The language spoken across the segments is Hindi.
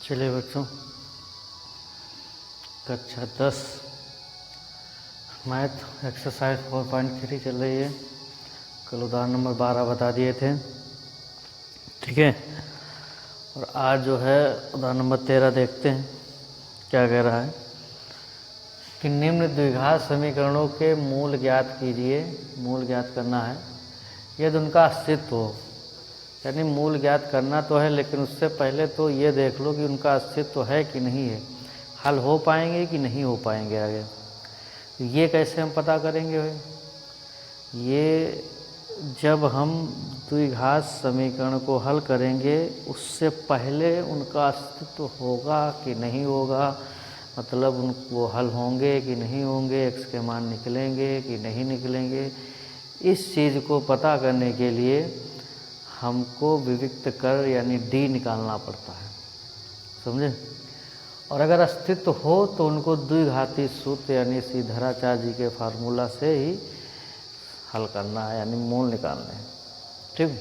चलिए बच्चों, कक्षा 10 मैथ एक्सरसाइज 4.3 चल रही है। कल उदाहरण नंबर 12 बता दिए थे, ठीक है। और आज जो है उदाहरण नंबर 13 देखते हैं क्या कह रहा है कि निम्न द्विघात समीकरणों के मूल ज्ञात कीजिए। मूल ज्ञात करना है यदि उनका अस्तित्व हो, यानी मूल ज्ञात करना तो है, लेकिन उससे पहले तो ये देख लो कि उनका अस्तित्व है कि नहीं है, हल हो पाएंगे कि नहीं हो पाएंगे आगे। तो ये कैसे हम पता करेंगे भाई? ये जब हम द्विघात समीकरण को हल करेंगे उससे पहले उनका अस्तित्व होगा कि नहीं होगा, मतलब वो हल होंगे कि नहीं होंगे, x के मान निकलेंगे कि नहीं निकलेंगे, इस चीज़ को पता करने के लिए हमको विविक्त कर यानी d निकालना पड़ता है, समझे। और अगर अस्तित्व हो तो उनको द्विघाती सूत्र यानी श्रीधराचार्य के फार्मूला से ही हल करना है, यानी मूल निकालने हैं, ठीक।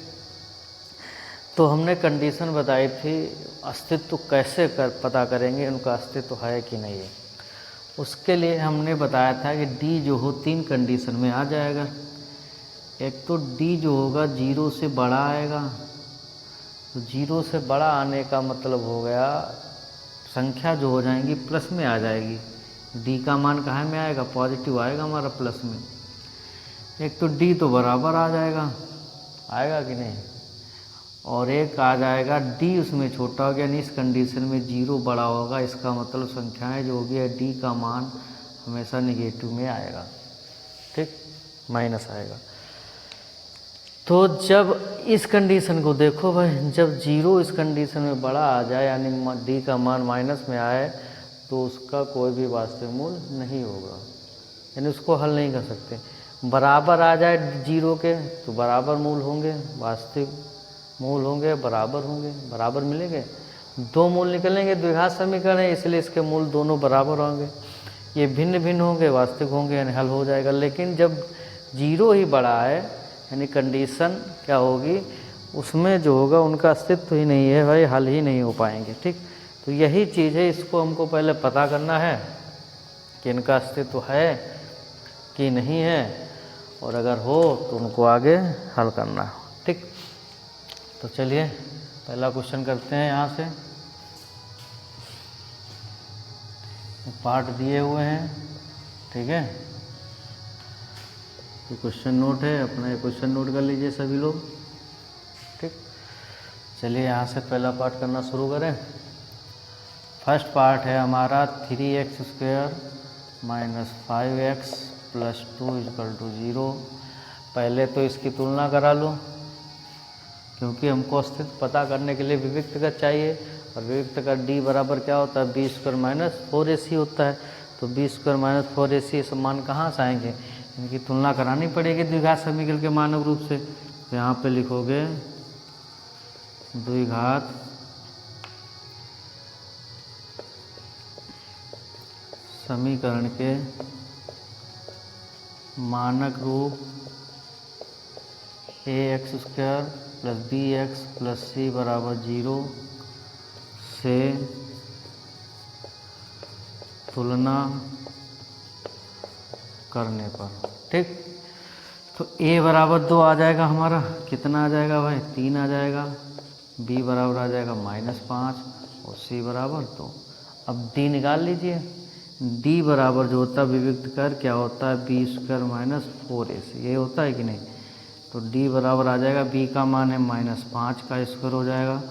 तो हमने कंडीशन बताई थी अस्तित्व कैसे पता करेंगे उनका अस्तित्व है कि नहीं है। उसके लिए हमने बताया था कि d जो हो 3 कंडीशन में आ जाएगा। एक तो d जो होगा 0 से बड़ा आएगा, तो 0 से बड़ा आने का मतलब हो गया संख्या जो हो जाएंगी प्लस में आ जाएगी। d का मान कहाँ में आएगा? पॉजिटिव आएगा हमारा प्लस में। एक तो d तो बराबर आ जाएगा, आएगा कि नहीं, और एक आ जाएगा d उसमें छोटा हो गया, यानी इस कंडीशन में 0 बड़ा होगा, इसका मतलब संख्याएं जो होगी d का मान हमेशा निगेटिव में आएगा, ठीक, माइनस आएगा। तो जब इस कंडीशन को देखो भाई, जब 0 इस कंडीशन में बड़ा आ जाए यानी d का मान माइनस में आए तो उसका कोई भी वास्तविक मूल नहीं होगा, यानी उसको हल नहीं कर सकते। बराबर आ जाए 0 के तो बराबर मूल होंगे, वास्तविक मूल होंगे, बराबर होंगे, बराबर मिलेंगे, 2 मूल निकलेंगे। द्विघात समीकरण है इसलिए इसके मूल दोनों बराबर होंगे, ये भिन्न भिन्न होंगे, वास्तविक होंगे, यानी हल हो जाएगा। लेकिन जब 0 ही बड़ा है यानी कंडीशन क्या होगी, उसमें जो होगा उनका अस्तित्व ही नहीं है भाई, हल ही नहीं हो पाएंगे, ठीक। तो यही चीज़ है, इसको हमको पहले पता करना है कि इनका अस्तित्व है कि नहीं है, और अगर हो तो उनको आगे हल करना है, ठीक। तो चलिए पहला क्वेश्चन करते हैं। यहाँ से पार्ट दिए हुए हैं, ठीक है। ये क्वेश्चन नोट है अपना, ये क्वेश्चन नोट कर लीजिए सभी लोग, ठीक। चलिए यहाँ से पहला पार्ट करना शुरू करें। फर्स्ट पार्ट है हमारा 3x² - 5x + 2 = 0। पहले तो इसकी तुलना करा लो, क्योंकि हमको अस्तित्व पता करने के लिए विविक्त कर चाहिए, और विविक्त का d बराबर क्या होता है? b² - 4ac होता है। तो b² - 4ac इस मान कहाँ से आएंगे? इनकी तुलना करानी पड़ेगी द्विघात समीकरण के मानक रूप से। तो यहाँ पे लिखोगे द्विघात समीकरण के मानक रूप ax² + bx + c = 0 से तुलना करने पर, ठीक। तो a बराबर 2 आ जाएगा हमारा, कितना आ जाएगा भाई? 3 आ जाएगा। b बराबर आ जाएगा -5 और c बराबर 2। अब d निकाल लीजिए। d बराबर जो होता है विविक्त कर क्या होता है? b² - 4ac, ये होता है कि नहीं? तो d बराबर आ जाएगा, b का मान है -5 का स्क्वायर हो जाएगा,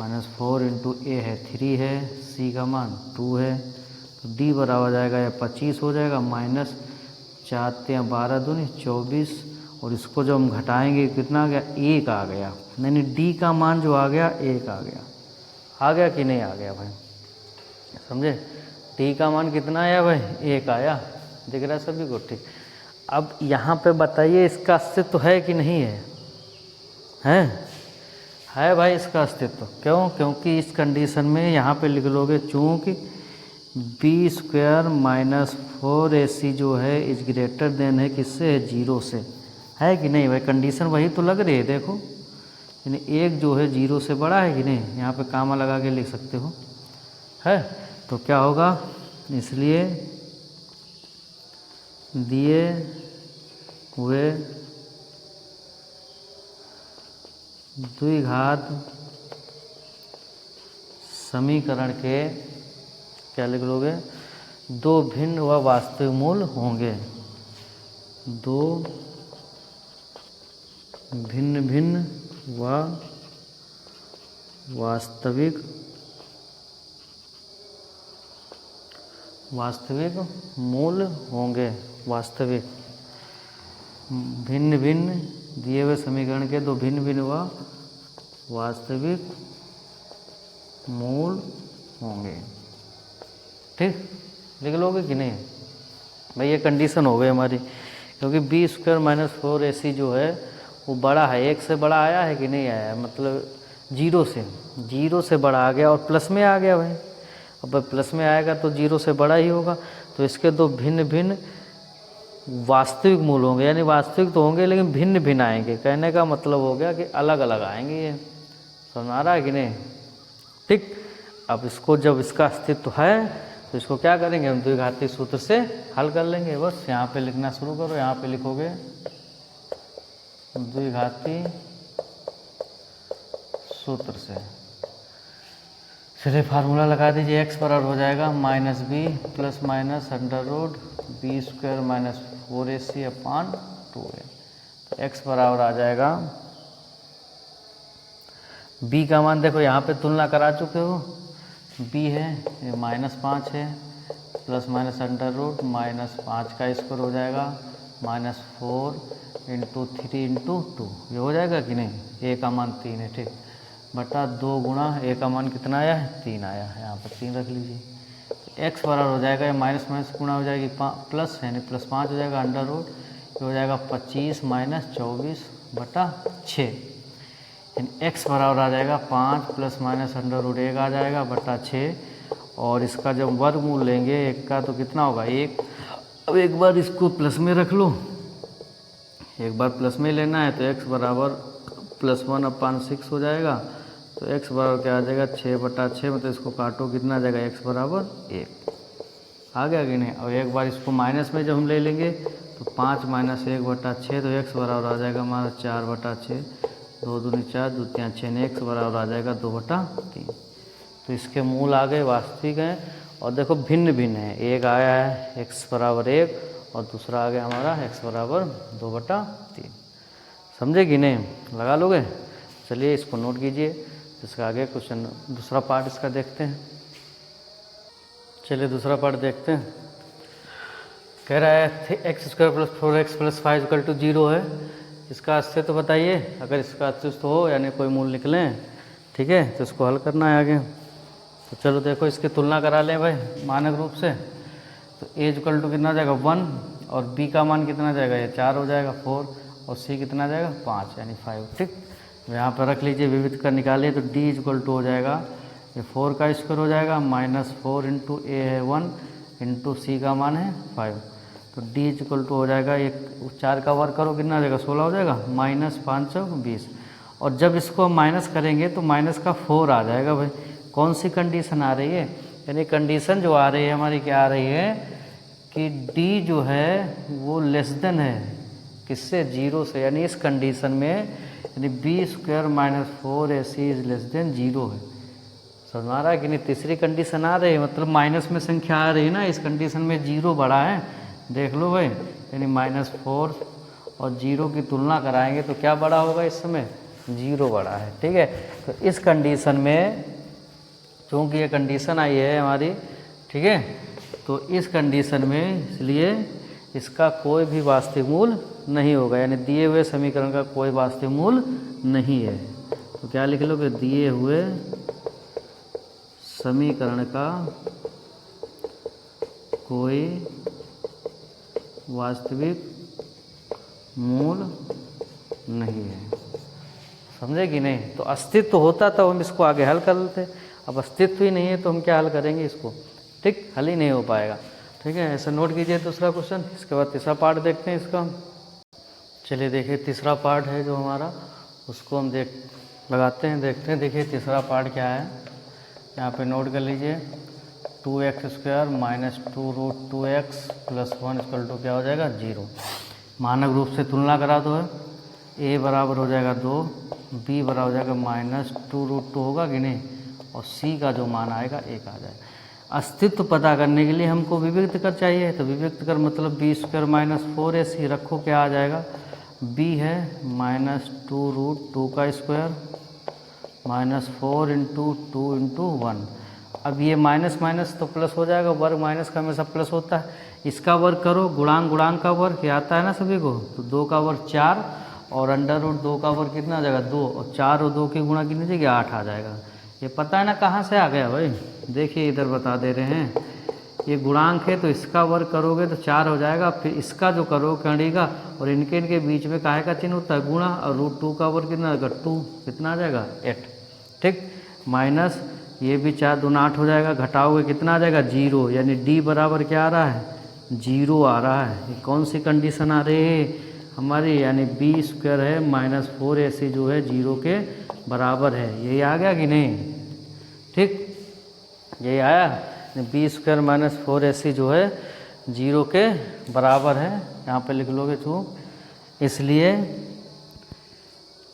-4 × a है 3 है, c का मान 2 है। तो d बराबर आ जाएगा या 25 हो जाएगा, -4 × 12 दूनी 24, और इसको जब हम घटाएंगे कितना आ गया? 1 आ गया, यानी d का मान जो आ गया 1 आ गया। आ गया कि नहीं आ गया भाई? समझे? d का मान कितना आया भाई? 1 आया, दिख रहा है सभी को, ठीक। अब यहाँ पे बताइए इसका अस्तित्व है कि नहीं है? है भाई इसका अस्तित्व। क्यों? क्योंकि इस कंडीशन में यहाँ पे लिख लोगे चूँकि b² - 4ac जो है इज ग्रेटर देन है किससे? 0 से, है कि नहीं भाई? कंडीशन वही तो लग रही है, देखो, यानी एक जो है 0 से बड़ा है कि नहीं? यहाँ पे कामा लगा के लिख सकते हो। है। तो क्या होगा, इसलिए दिए हुए द्विघात समीकरण के क्या लिख लोगे, दो भिन्न व वास्तविक मूल होंगे। दो भिन्न भिन्न व वास्तविक मूल होंगे। वास्तविक भिन्न भिन्न दिए हुए समीकरण के दो भिन्न भिन्न व वास्तविक मूल होंगे। ठीक, लिख लोगे कि नहीं भाई, ये कंडीशन हो गई हमारी, क्योंकि बी स्क्वायर माइनस 4ac जो है वो बड़ा है, एक से बड़ा आया है कि नहीं आया है, मतलब जीरो से बड़ा आ गया और प्लस में आ गया भाई। अब प्लस में आएगा तो जीरो से बड़ा ही होगा। तो इसके दो भिन्न भिन्न वास्तविक मूल होंगे, यानी वास्तविक तो होंगे लेकिन भिन्न भिन्न आएंगे। कहने का मतलब हो गया कि अलग अलग आएंगे। ये समझ आ रहा है कि नहीं। ठीक, अब इसको जब इसका अस्तित्व है तो इसको क्या करेंगे हम, द्विघाती सूत्र से हल कर लेंगे। बस यहाँ पे लिखना शुरू करो, यहाँ पे लिखोगे द्विघाती सूत्र से। चलिए फार्मूला लगा दीजिए, x बराबर हो जाएगा minus B plus minus under root B square minus 4ac upon 2a। तो x बराबर आ जाएगा, b का मान देखो यहाँ पे तुलना करा चुके हो, b है ये -5 है, प्लस माइनस अंडर रूट -5 का स्क्वायर हो जाएगा -4 इंटू 3 इंटू 2, ये हो जाएगा कि नहीं। a का मान 3 है, ठीक, बटा 2 गुणा a का मान कितना आया है, 3 आया है, यहाँ पर 3 रख लीजिए। तो x बराबर हो जाएगा, ये माइनस माइनस गुणा हो जाएगी प्लस, यानी +5 हो जाएगा अंडर रूट, ये हो जाएगा 25 माइनस 24 बटा 6, यानी x बराबर आ जाएगा 5 प्लस माइनस अंडर रूट 1 आ जाएगा बटा 6। और इसका जब वर्गमूल लेंगे 1 का तो कितना होगा 1। अब एक बार इसको प्लस में रख लो, एक बार प्लस में लेना है तो x बराबर +1 अपान 6 हो जाएगा। तो x बराबर क्या आ जाएगा 6 बटा 6, मतलब इसको काटो कितना आ जाएगा x बराबर 1 आ गया कि नहीं। और एक बार इसको माइनस में जब हम ले लेंगे तो 5 माइनस 1 बटा 6, तो x बराबर आ जाएगा हमारा 4 बटा 6, 2 दूनी 4 2 3 6, x बराबर आ जाएगा 2 बटा 3। तो इसके मूल आ गए, वास्तविक हैं। और देखो भिन्न भिन्न है, एक आया है x बराबर 1 और दूसरा आ गया हमारा x बराबर 2 बटा 3। समझे कि नहीं, लगा लोगे। चलिए इसको नोट कीजिए, इसका आगे क्वेश्चन दूसरा पार्ट इसका देखते हैं। चलिए दूसरा पार्ट देखते हैं। कह रहा है x square plus 4x plus 5 equal to 0 है, इसका अस्तित्व तो बताइए। अगर इसका अस्तित्व हो यानी कोई मूल निकलें, ठीक है, तो इसको हल करना है आगे। तो चलो देखो इसकी तुलना करा लें भाई मानक रूप से। तो a इक्वल टू कितना जाएगा 1 और b का मान कितना जाएगा, ये 4 हो जाएगा 4 और c कितना जाएगा 5 यानी 5। ठीक, यहाँ पर रख लीजिए, विविध कर निकालिए। तो d इक्वल टू हो जाएगा, ये 4 का स्क्वायर हो जाएगा -4 इंटू a है 1 इंटू c का मान है 5। तो d इक्वल टू हो जाएगा, ये 4 का वर्ग करो कितना आ जाएगा 16 हो जाएगा, -5 20। और जब इसको माइनस करेंगे तो माइनस का 4 आ जाएगा भाई। कौन सी कंडीशन आ रही है, यानी कंडीशन जो आ रही है हमारी क्या आ रही है कि d जो है वो लेस देन है किससे, 0 से। यानी इस कंडीशन में यानी B square minus 4ac is less than 0 है। समझ आ रहा है कि नहीं। तीसरी कंडीशन आ रही है, मतलब माइनस में संख्या आ रही है ना, इस कंडीशन में 0 बड़ा है, देख लो भाई। यानी -4 और 0 की तुलना कराएंगे तो क्या बड़ा होगा, इस समय 0 बड़ा है। ठीक है, तो इस कंडीशन में चूँकि ये कंडीशन आई है हमारी, ठीक है, तो इस कंडीशन में इसलिए इसका कोई भी वास्तविक मूल नहीं होगा, यानी दिए हुए समीकरण का कोई वास्तविक मूल नहीं है। तो क्या लिख लो कि दिए हुए समीकरण का कोई वास्तविक मूल नहीं है। समझे कि नहीं। तो अस्तित्व होता तो हम इसको आगे हल कर लेते, अब अस्तित्व ही नहीं है तो हम क्या हल करेंगे इसको। ठीक, हल ही नहीं हो पाएगा। ठीक है, ऐसा नोट कीजिए दूसरा क्वेश्चन। इसके बाद तीसरा पार्ट देखते हैं इसका। चलिए देखिए तीसरा पार्ट है जो हमारा, उसको हम लगाते हैं, देखते हैं। देखिए तीसरा पार्ट क्या है, यहाँ पे नोट कर लीजिए। 2x² minus 2√2x plus 1 equal to क्या हो जाएगा 0। मानक रूप से तुलना करा दो है, a बराबर हो जाएगा 2, b बराबर हो जाएगा माइनस 2√2 होगा कि नहीं, और c का जो मान आएगा 1 आ जाएगा। अस्तित्व पता करने के लिए हमको विविक्त कर चाहिए, तो विविक्त कर मतलब b² माइनस 4ac रखो, क्या आ जाएगा, b है माइनस 2√2 का स्क्वायर माइनस 4 इंटू 2 इंटू 1। अब ये माइनस माइनस तो प्लस हो जाएगा, वर्ग माइनस का हमेशा प्लस होता है। इसका वर्ग करो, गुणांक गुणांक का वर्ग ये आता है ना सभी को, तो 2 का वर्ग 4 और अंडर रूट 2 का वर्ग कितना आ जाएगा 2, और 4 और 2 की गुणा कितनी जगह 8 आ जाएगा। ये पता है ना कहाँ से आ गया भाई, देखिए इधर बता दे रहे हैं, ये गुणांक है तो इसका वर्ग करोगे तो 4 हो जाएगा, फिर इसका जो करो कड़ी का, और इनके बीच में काहे का चिन्ह होता है गुणा, और √2 का वर्ग कितना आएगा 2, कितना आ जाएगा 8, ठीक, माइनस ये भी 4 दूना 8 हो जाएगा, घटाओगे कितना आ जाएगा 0, यानी d बराबर क्या आ रहा है 0 आ रहा है। ये कौन सी कंडीशन आ रही है हमारी, यानी b² है माइनस 4ac जो है 0 के बराबर है। यही आ गया कि नहीं, ठीक, यही आया, b² माइनस 4ac जो है 0 के बराबर है। यहाँ पे लिख लोगे तो इसलिए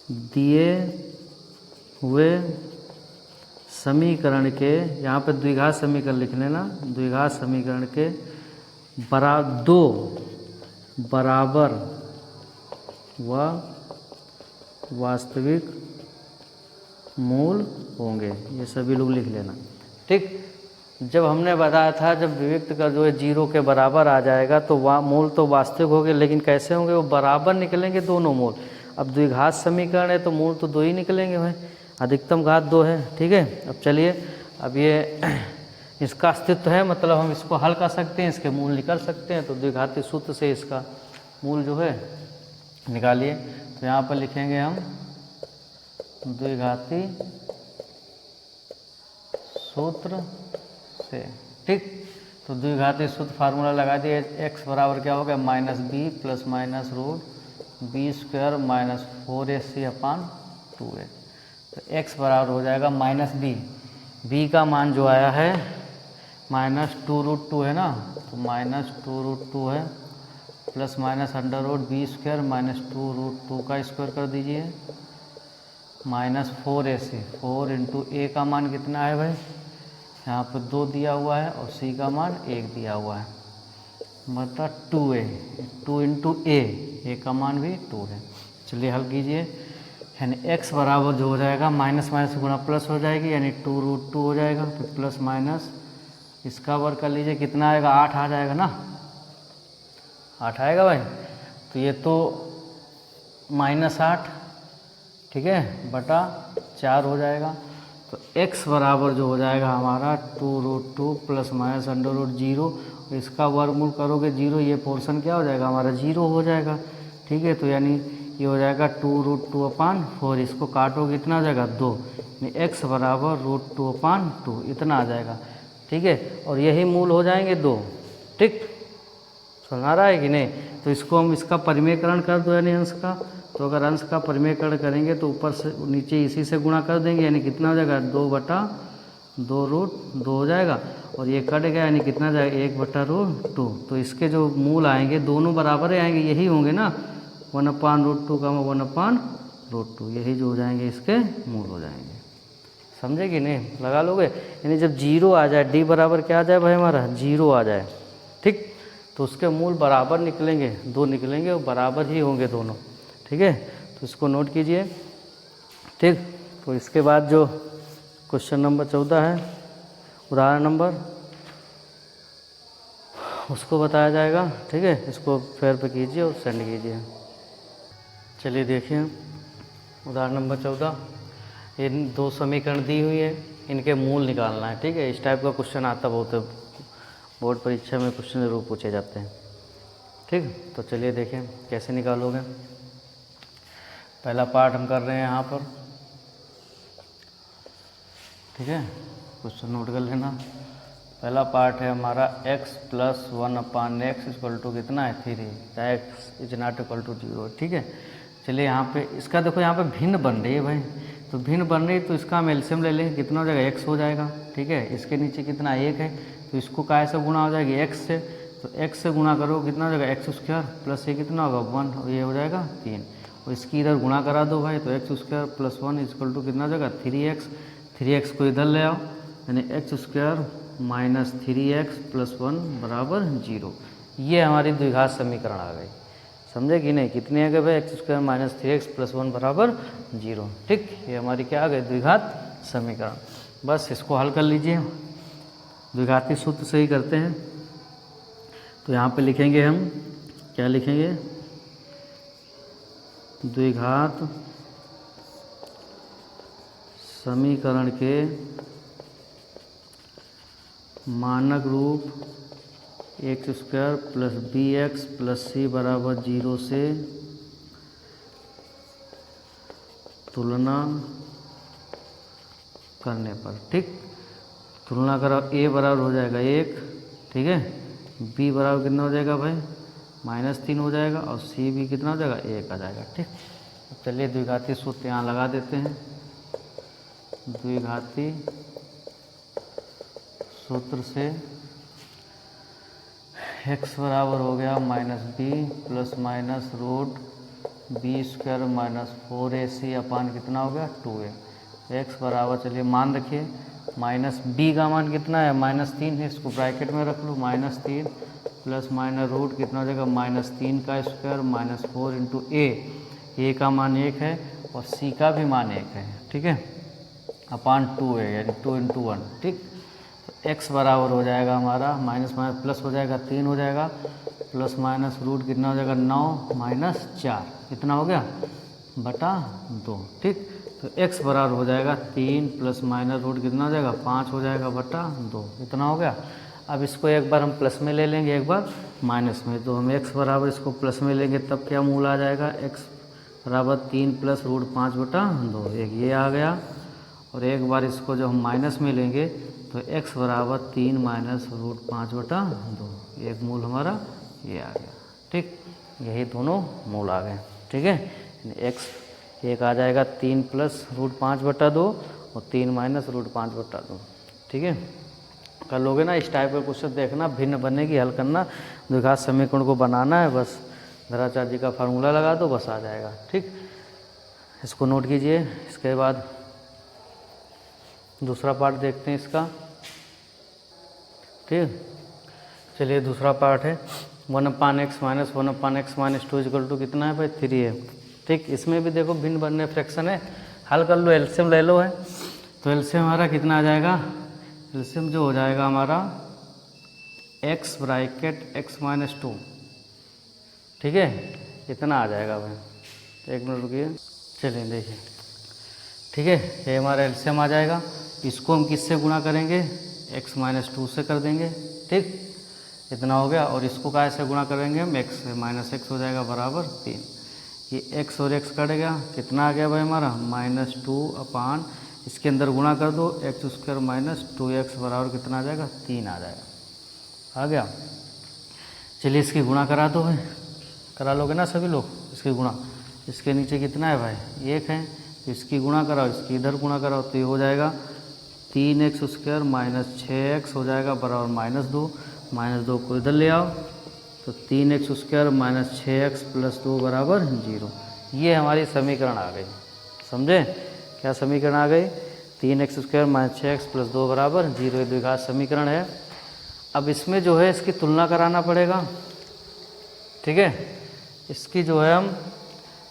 दिए हुए समीकरण के, यहाँ पे द्विघात समीकरण लिख लेना, द्विघात समीकरण के दो बराबर व वास्तविक मूल होंगे, ये सभी लोग लिख लेना, ठीक। जब हमने बताया था जब विविक्त का जो है 0 के बराबर आ जाएगा तो मूल तो वास्तविक होंगे, लेकिन कैसे होंगे, वो बराबर निकलेंगे दोनों मूल। अब द्विघात समीकरण है तो मूल तो 2 ही निकलेंगे भाई, अधिकतम घात 2 है, ठीक है। अब चलिए, अब ये इसका अस्तित्व है, मतलब हम इसको हल कर सकते हैं, इसके मूल निकाल सकते हैं, तो द्विघाती सूत्र से इसका मूल जो है निकालिए। तो यहाँ पर लिखेंगे हम द्विघाती सूत्र से, ठीक। तो द्विघाती सूत्र फार्मूला लगा दिए, x बराबर क्या हो गया minus B plus minus √b² minus 4ac upon 2a। तो x बराबर हो जाएगा माइनस b का मान जो आया है माइनस 2√2 है ना, तो माइनस 2√2 है, plus minus under root b² minus 2√2 का स्क्वायर कर दीजिए, माइनस 4ac, 4 इंटू a का मान कितना है भाई, यहाँ पर 2 दिया हुआ है, और c का मान 1 दिया हुआ है, मतलब 2a, 2 इंटू a का मान भी 2 है। चलिए हल कीजिए, यानी x बराबर जो हो जाएगा माइनस माइनस गुना प्लस हो जाएगी, यानी 2√2 हो जाएगा, फिर प्लस माइनस इसका वर्ग कर लीजिए, कितना आएगा 8 आ जाएगा ना, 8 आएगा भाई। तो ये तो -8, ठीक है, बटा 4 हो जाएगा। तो x बराबर जो हो जाएगा हमारा 2√2 प्लस माइनस अंडर रूट 0, इसका वर्गमूल करोगे 0, ये पोर्शन क्या हो जाएगा हमारा 0 हो जाएगा, ठीक है। तो यानी ये हो जाएगा 2√2 अपान 4, इसको काटोगे इतना आ जाएगा 2, x बराबर √2 अपान 2 इतना आ जाएगा, ठीक है। और यही मूल हो जाएंगे 2, ठीक, सुना रहा है कि नहीं। तो इसको हम इसका परिमेयकरण कर दो, यानी अंश का, तो अगर अंश का परिमेयकरण करेंगे तो ऊपर से नीचे इसी से गुणा कर देंगे, यानी कितना हो जाएगा 2/2√2 हो जाएगा, और ये कट गया, यानी कितना जाएगा 1/√2। तो इसके जो मूल आएंगे दोनों बराबर आएंगे, यही होंगे ना, 1/√2 का 1/√2, यही जो हो जाएंगे इसके मूल हो जाएंगे, समझे कि नहीं, लगा लोगे। यानी जब 0 आ जाए, d बराबर क्या आ जाए भाई हमारा 0 आ जाए, ठीक, तो उसके मूल बराबर निकलेंगे, 2 निकलेंगे, और बराबर ही होंगे दोनों, ठीक है। तो इसको नोट कीजिए, ठीक। तो इसके बाद जो क्वेश्चन नंबर 14 है, उदाहरण नंबर, उसको बताया जाएगा, ठीक है। इसको फेयर पे कीजिए और सेंड कीजिए। चलिए देखिए उदाहरण नंबर 14, इन 2 समीकरण दी हुई है, इनके मूल निकालना है, ठीक है। इस टाइप का क्वेश्चन आता बहुत है, बोर्ड परीक्षा में क्वेश्चन जरूर पूछे जाते हैं, ठीक। तो चलिए देखें कैसे निकालोगे। पहला पार्ट हम कर रहे हैं यहाँ पर, ठीक है, क्वेश्चन नोट कर लेना। पहला पार्ट है हमारा x plus 1/x equal to कितना है 3, चाहे x is not equal to 0, ठीक है। चलिए यहाँ पे इसका देखो, यहाँ पे भिन्न बन रही है भाई, तो भिन्न बन रही है तो इसका हम एलसीएम ले लेंगे, कितना हो जाएगा x हो जाएगा, ठीक है। इसके नीचे कितना 1 है, तो इसको काय से गुणा हो जाएगी x से, तो x से गुणा करो कितना हो जाएगा x स्क्वायर प्लस ये कितना होगा 1 और ये हो जाएगा 3, और इसकी इधर गुणा करा दो भाई, तो x square plus 1 equal to कितना हो जाएगा 3x, 3x को इधर ले आओ यानी x square minus 3x plus 1 बराबर 0। ये हमारी द्विघात समीकरण आ गई, समझे कि नहीं, कितनी है कि भाई x square minus 3x plus 1 बराबर 0, ठीक। ये हमारी क्या आ गई द्विघात समीकरण। बस इसको हल कर लीजिए, द्विघाती सूत्र से ही करते हैं। तो यहाँ पे लिखेंगे हम, क्या लिखेंगे, द्विघात समीकरण के मानक रूप x square plus b x plus c बराबर 0 से तुलना करने पर, ठीक। तुलना करो, a बराबर हो जाएगा 1, ठीक है, b बराबर कितना हो जाएगा भाई -3 हो जाएगा, और c भी कितना हो जाएगा 1 आ जाएगा, ठीक। अब चलिए द्विघाती सूत्र यहाँ लगा देते हैं। द्विघाती सूत्र से x बराबर हो गया -b plus minus root B square minus 4ac upon कितना हो गया 2a। x बराबर, चलिए मान रखिए, -b का मान कितना है -3 है, इसको ब्रैकेट में रख लो, -3 प्लस माइनस रूट कितना हो जाएगा -3 का स्क्वायर माइनस 4 इंटू a का मान 1 है और c का भी मान 1 है, ठीक है, अपान 2a यानी 2 इंटू 1, ठीक। तो x बराबर हो जाएगा हमारा माइनस माइनस प्लस हो जाएगा 3 हो जाएगा, प्लस माइनस रूट कितना हो जाएगा 9 माइनस 4 कितना हो गया बटा 2, ठीक। तो x बराबर हो जाएगा 3 प्लस माइनस रूट कितना हो जाएगा 5 हो जाएगा बटा 2, इतना हो गया। अब इसको एक बार हम प्लस में ले लेंगे, एक बार माइनस में, तो हम x बराबर इसको प्लस में लेंगे तब क्या मूल आ जाएगा, x बराबर 3 प्लस रूट 5 बटा 2, एक ये आ गया। और एक बार इसको जब हम माइनस में लेंगे तो x बराबर 3 माइनस रूट 5 बटा 2, एक मूल हमारा ये आ गया, ठीक। यही दोनों मूल आ गए, ठीक है। x एक आ जाएगा 3 प्लस रूट 5 बटा 2 और 3 माइनस रूट 5 बटा 2, ठीक है। कर लोगे ना, इस टाइप का क्वेश्चन देखना, भिन्न बनेगी, हल करना, द्विघात समीकरण को बनाना है, बस घराचार्य जी का फार्मूला लगा दो, बस आ जाएगा, ठीक। इसको नोट कीजिए। इसके बाद दूसरा पार्ट देखते हैं इसका, ठीक। चलिए दूसरा पार्ट है 1/x minus 1/x minus 2 equal to कितना है भाई 3 है, ठीक। इसमें भी देखो भिन्न बनने फ्रैक्शन है, हल कर लो, एलसीएम ले लो है, तो एलसीएम हमारा कितना आ जाएगा, एलसीएम जो हो जाएगा हमारा x ब्रैकेट x माइनस 2, ठीक है, इतना आ जाएगा भाई। एक मिनट रुकिए, चलिए देखिए, ठीक है, ये हमारा एलसीएम आ जाएगा। इसको हम किससे गुणा करेंगे, x माइनस 2 से कर देंगे, ठीक, इतना हो गया। और इसको कैसे गुणा करेंगे हम, x से, माइनस x हो जाएगा बराबर 3, ये x और x कट गया, कितना आ गया भाई हमारा -2 अपान, इसके अंदर गुणा कर दो, x स्क्वायर माइनस 2x बराबर कितना आ जाएगा 3 आ जाएगा, आ गया। चलिए इसकी गुणा करा दो भाई, करा लोगे ना सभी लोग, इसकी गुणा, इसके नीचे कितना है भाई 1 है, इसकी गुणा कराओ, इसकी इधर गुणा कराओ, तो ये हो जाएगा 3x स्क्वायर माइनस 6x हो जाएगा बराबर -2 को इधर ले आओ, तो 3x square minus 6x plus 2 बराबर 0। ये हमारी समीकरण आ गई, समझे, क्या समीकरण आ गई, 3x square minus 6x plus 2 बराबर 0, द्विघात समीकरण है। अब इसमें जो है इसकी तुलना कराना पड़ेगा, ठीक है, इसकी जो है हम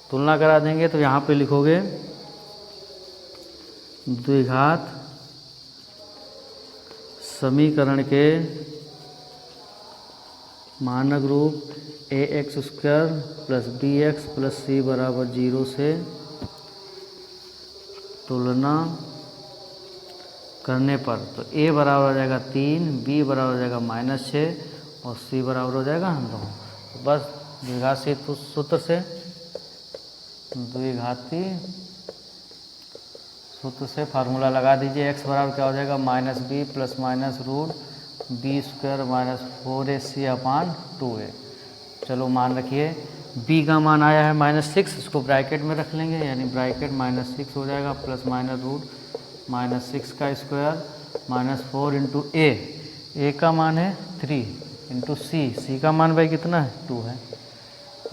तुलना करा देंगे, तो यहाँ पे लिखोगे द्विघात समीकरण के मानक रूप ax square plus bx plus c बराबर 0 से तुलना करने पर, तो a बराबर हो जाएगा 3, b बराबर हो जाएगा -6 और c बराबर हो जाएगा 2। तो बस द्विघाती सूत्र से, द्विघाती सूत्र से फार्मूला लगा दीजिए, x बराबर क्या हो जाएगा -b plus minus root B square minus 4ac upon 2a। चलो मान रखिए, b का मान आया है -6, इसको ब्रैकेट में रख लेंगे, यानी ब्रैकेट -6 हो जाएगा प्लस माइनस रूट -6 का स्क्वायर -4 इंटू ए का मान है 3 इंटू सी का मान भाई कितना है 2 है,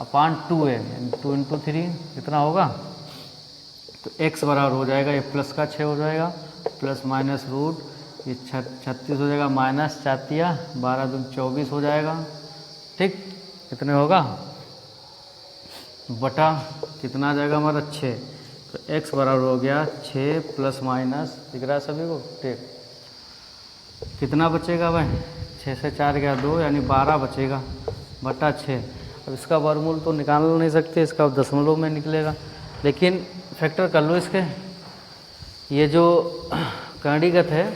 अपान 2 है, 2 इंटू 3 कितना होगा, तो x बराबर हो जाएगा, ये प्लस का 6 हो जाएगा, प्लस माइनस रूट ये 36 हो जाएगा, माइनस 4 12 दूनी 24 हो जाएगा। ठीक, कितने होगा बटा कितना आ जाएगा हमारा 6, तो x बराबर हो गया 6 प्लस माइनस, दिख रहा है सभी को। ठीक, कितना बचेगा भाई, 6 से 4 गया 2, यानी 12 बचेगा बटा 6। अब इसका वर्गमूल तो निकाल नहीं सकते, इसका दशमलव में निकलेगा, लेकिन फैक्टर कर लो इसके। ये जो करणीगत है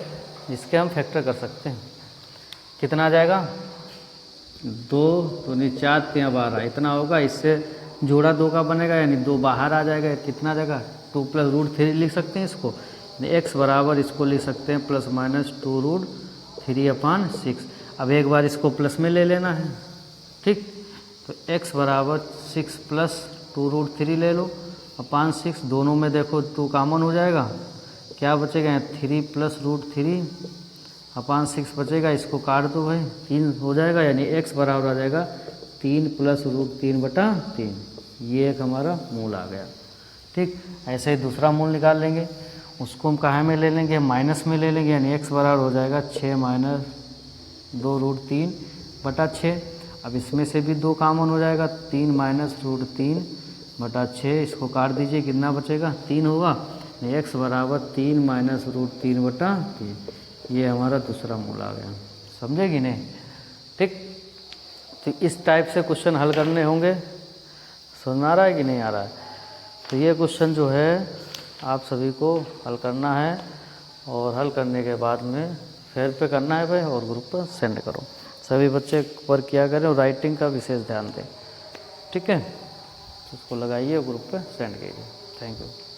इसके हम फैक्टर कर सकते हैं। कितना आ जाएगा, 2 दूनी 4 3 12, इतना होगा। इससे जोड़ा 2 का बनेगा, यानी 2 बाहर आ जाएगा, कितना जगह 2 प्लस रूट 3 लिख सकते हैं इसको। x बराबर इसको लिख सकते हैं प्लस माइनस 2 रूट 3 अपान 6। अब एक बार इसको प्लस में ले लेना है। ठीक, तो x बराबर 6 प्लस 2 रूट 3 ले लो अपान 6, दोनों में देखो 2 कॉमन हो जाएगा, क्या बचेगा 3 प्लस रूट 3 अपान 6 बचेगा, इसको काट दो भाई, 3 हो जाएगा, यानी x बराबर आ जाएगा 3 प्लस रूट 3 बटा 3। ये एक हमारा मूल आ गया। ठीक, ऐसे ही दूसरा मूल निकाल लेंगे, उसको हम कहाँ में ले लेंगे, माइनस में ले लेंगे, यानी x बराबर हो जाएगा 6 माइनस 2 रूट 3 बटा 6। अब इसमें से भी 2 कॉमन हो जाएगा, 3 माइनस रूट 3 बटा 6, इसको काट दीजिए, कितना बचेगा 3 होगा, x बराबर 3 माइनस रूट 3 बटा 3। ये हमारा दूसरा मूल आ गया। समझे कि नहीं। ठीक, तो इस टाइप से क्वेश्चन हल करने होंगे। समझ आ रहा है कि नहीं आ रहा है। तो ये क्वेश्चन जो है आप सभी को हल करना है, और हल करने के बाद में फेयर पे करना है भाई, और ग्रुप पर सेंड करो। सभी बच्चे वर्क किया करें और राइटिंग का विशेष ध्यान दें। ठीक है, उसको लगाइए, ग्रुप पे सेंड कीजिए। Thank you.